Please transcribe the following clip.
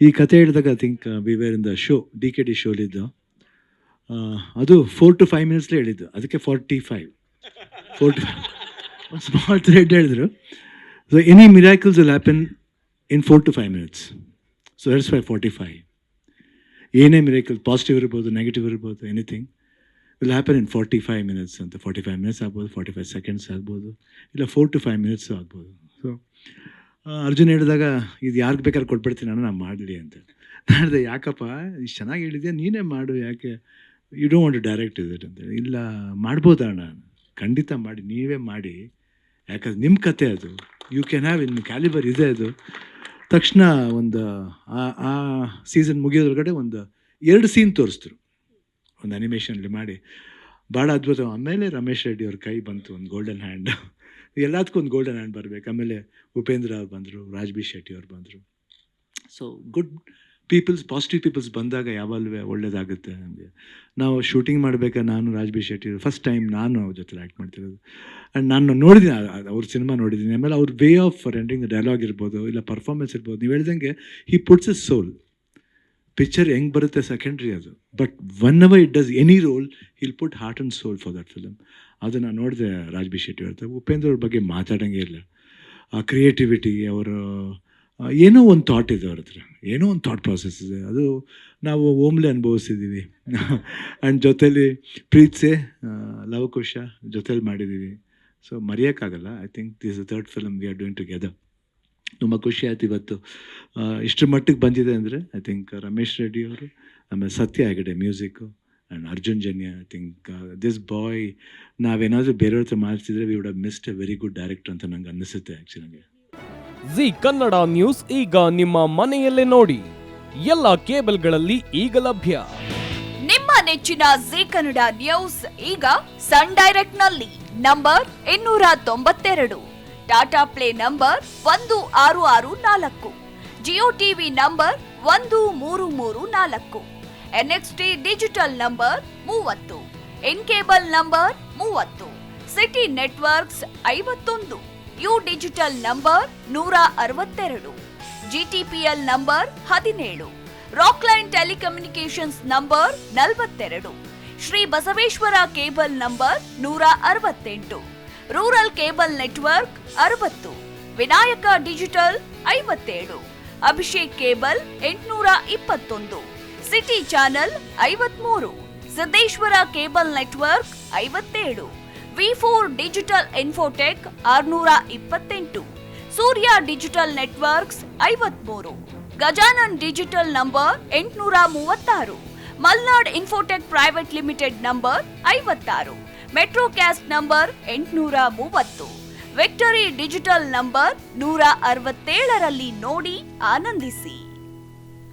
ಈ ಕತೆ ಹೇಳಿದಾಗ I think we were in the show DKD ಶೋಲಿದ್ದು ಅದು 4 to 5 ಮಿನಿಟ್ಸ್ಲೇ ಹೇಳಿದ್ದು, ಅದಕ್ಕೆ 45 ಒಂದು ಸ್ಮಾಲ್ ಥ್ರೆಡ್ ಹೇಳಿದ್ರು. So any miracles will happen in 4 to 5 minutes. So that's why 45. ಏನೇ ಮಿರಾಕಲ್, ಪಾಸಿಟಿವ್ ಇರ್ಬೋದು, ನೆಗೆಟಿವ್ ಇರ್ಬೋದು, anything will happen in 45 minutes ಅಂತ. 45 minutes ಆಗ್ಬೋದು, 45 seconds ಆಗ್ಬೋದು, ಇಲ್ಲ 4 to 5 minutes ಆಗ್ಬೋದು. ಸೊ ಅರ್ಜುನ್ ಹೇಳಿದಾಗ ಇದು ಯಾರಿಗೆ ಬೇಕಾದ್ರೆ ಕೊಟ್ಬಿಡ್ತೀನಿ ನಾನು ಮಾಡಲಿ ಅಂತ. ನಾನು ಯಾಕಪ್ಪ ಇಷ್ಟು ಚೆನ್ನಾಗಿ ಹೇಳಿದ್ಯಾ, ನೀನೇ ಮಾಡು, ಯಾಕೆ you don't want to direct it ಅಂತೇಳಿ. ಇಲ್ಲ ಮಾಡ್ಬೋದಣ್ಣ, ಖಂಡಿತ ಮಾಡಿ, ನೀವೇ ಮಾಡಿ, ಯಾಕಂದ್ರೆ ನಿಮ್ಮ ಕತೆ ಅದು, you can have in calibre ಇದೆ ಅದು. ತಕ್ಷಣ ಒಂದು ಆ ಸೀಸನ್ ಮುಗಿಯೋದ್ರಗಡೆ ಒಂದು 2 ಸೀನ್ ತೋರಿಸಿದ್ರು ಒಂದು ಅನಿಮೇಷನಲ್ಲಿ ಮಾಡಿ, ಭಾಳ ಅದ್ಭುತ. ಆಮೇಲೆ ರಮೇಶ್ ರೆಡ್ಡಿ ಅವ್ರ ಕೈ ಬಂತು, ಒಂದು ಗೋಲ್ಡನ್ ಹ್ಯಾಂಡ್. ಎಲ್ಲದಕ್ಕೂ ಒಂದು ಗೋಲ್ಡನ್ ಹ್ಯಾಂಡ್ ಬರಬೇಕು. ಆಮೇಲೆ ಉಪೇಂದ್ರ ಅವ್ರು ಬಂದರು, ರಾಜ್ ಬಿ ಶೆಟ್ಟಿ ಅವ್ರು ಬಂದರು. So good peoples, positive peoples ಬಂದಾಗ ಯಾವಾಗಲೂ ಒಳ್ಳೇದಾಗುತ್ತೆ ನಮಗೆ. ನಾವು ಶೂಟಿಂಗ್ ಮಾಡಬೇಕಾದ್ರೆ ನಾನು Raj B Shetty first time ನಾನು ಅವ್ರ ಜೊತೆ ಆ್ಯಕ್ಟ್ ಮಾಡ್ತಿರೋದು. ಆ್ಯಂಡ್ ನಾನು ನೋಡಿದ್ದೀನಿ ಅವ್ರ ಸಿನಿಮಾ ನೋಡಿದ್ದೀನಿ. ಆಮೇಲೆ ಅವ್ರ way of rendering the dialogue ಇರ್ಬೋದು, ಇಲ್ಲ ಪರ್ಫಾರ್ಮೆನ್ಸ್ ಇರ್ಬೋದು, ನೀವು ಹೇಳ್ದಂಗೆ he puts his soul. Picture ಹೆಂಗೆ ಬರುತ್ತೆ ಸೆಕೆಂಡ್ರಿ ಅದು, but whenever it does any role he'll put heart and soul for that film. ಅದು ನಾನು ನೋಡಿದೆ ರಾಜ್ ಬಿ ಶೆಟ್ಟಿ ಅವ್ರದ್ದು. ಉಪೇಂದ್ರ ಅವ್ರ ಬಗ್ಗೆ ಮಾತಾಡೋಂಗೆ ಇಲ್ಲ. ಆ ಕ್ರಿಯೇಟಿವಿಟಿ, ಅವರು ಏನೋ ಒಂದು ಥಾಟ್ ಇದೆ ಅವ್ರ ಹತ್ರ, ಏನೋ ಒಂದು ಥಾಟ್ ಪ್ರಾಸೆಸ್ ಇದೆ, ಅದು ನಾವು ಓಮ್ಲಿ ಅನುಭವಿಸಿದ್ದೀವಿ. ಆ್ಯಂಡ್ ಜೊತೇಲಿ ಪ್ರೀತ್ಸೆ ಲವಕುಶ ಜೊತೇಲಿ ಮಾಡಿದ್ದೀವಿ. ಸೊ ಮರೆಯೋಕ್ಕಾಗಲ್ಲ. I think this the 3rd film we are doing together. ತುಂಬ ಖುಷಿ ಆಯ್ತು ಇವತ್ತು ಇಷ್ಟರ ಮಟ್ಟಿಗೆ ಬಂದಿದೆ ಅಂದರೆ. ಐ ಥಿಂಕ್ ರಮೇಶ್ ರೆಡ್ಡಿ ಅವರು, ಆಮೇಲೆ ಸತ್ಯ Hegde music, and Arjun Janya. I think this boy ನಾವೇನಾದರೂ ಬೇರೆಯವ್ರ ಹತ್ರ ಮಾಡ್ತಿದ್ರೆ we would have missed A very good director ಅಂತ ನಂಗೆ ಅನ್ನಿಸುತ್ತೆ ಆ್ಯಕ್ಚುಲಿ. ಜಿ ಕನ್ನಡ ನ್ಯೂಸ್ ಈಗ ನಿಮ್ಮ ಮನೆಯಲ್ಲೇ ನೋಡಿ, ಎಲ್ಲ ಕೇಬಲ್ಗಳಲ್ಲಿ ಈಗ ಲಭ್ಯ. ನಿಮ್ಮ ನೆಚ್ಚಿನ ಜಿ ಕನ್ನಡ ನ್ಯೂಸ್ ಈಗ ಸನ್ ಡೈರೆಕ್ಟ್ ನಲ್ಲಿ number 292, Tata play number 1664, Jio TV number 1334, NXT digital number 30, in cable number 30, city networks 51, U digital number 162, GTPL number 17, Rockline telecommunications number 42, Shri Basaveshwara cable number 168, rural cable network 60, Vinayaka digital 57, Abhishek cable 821, city channel 53, Siddeshwara cable network 57, V4 digital Infotech 628, Surya digital networks 53, Gajanan digital number 836, Malnad infotech private limited number 56, metrocast number 830, victory digital number 167ರಲ್ಲಿ ನೋಡಿ ಆನಂದಿಸಿ.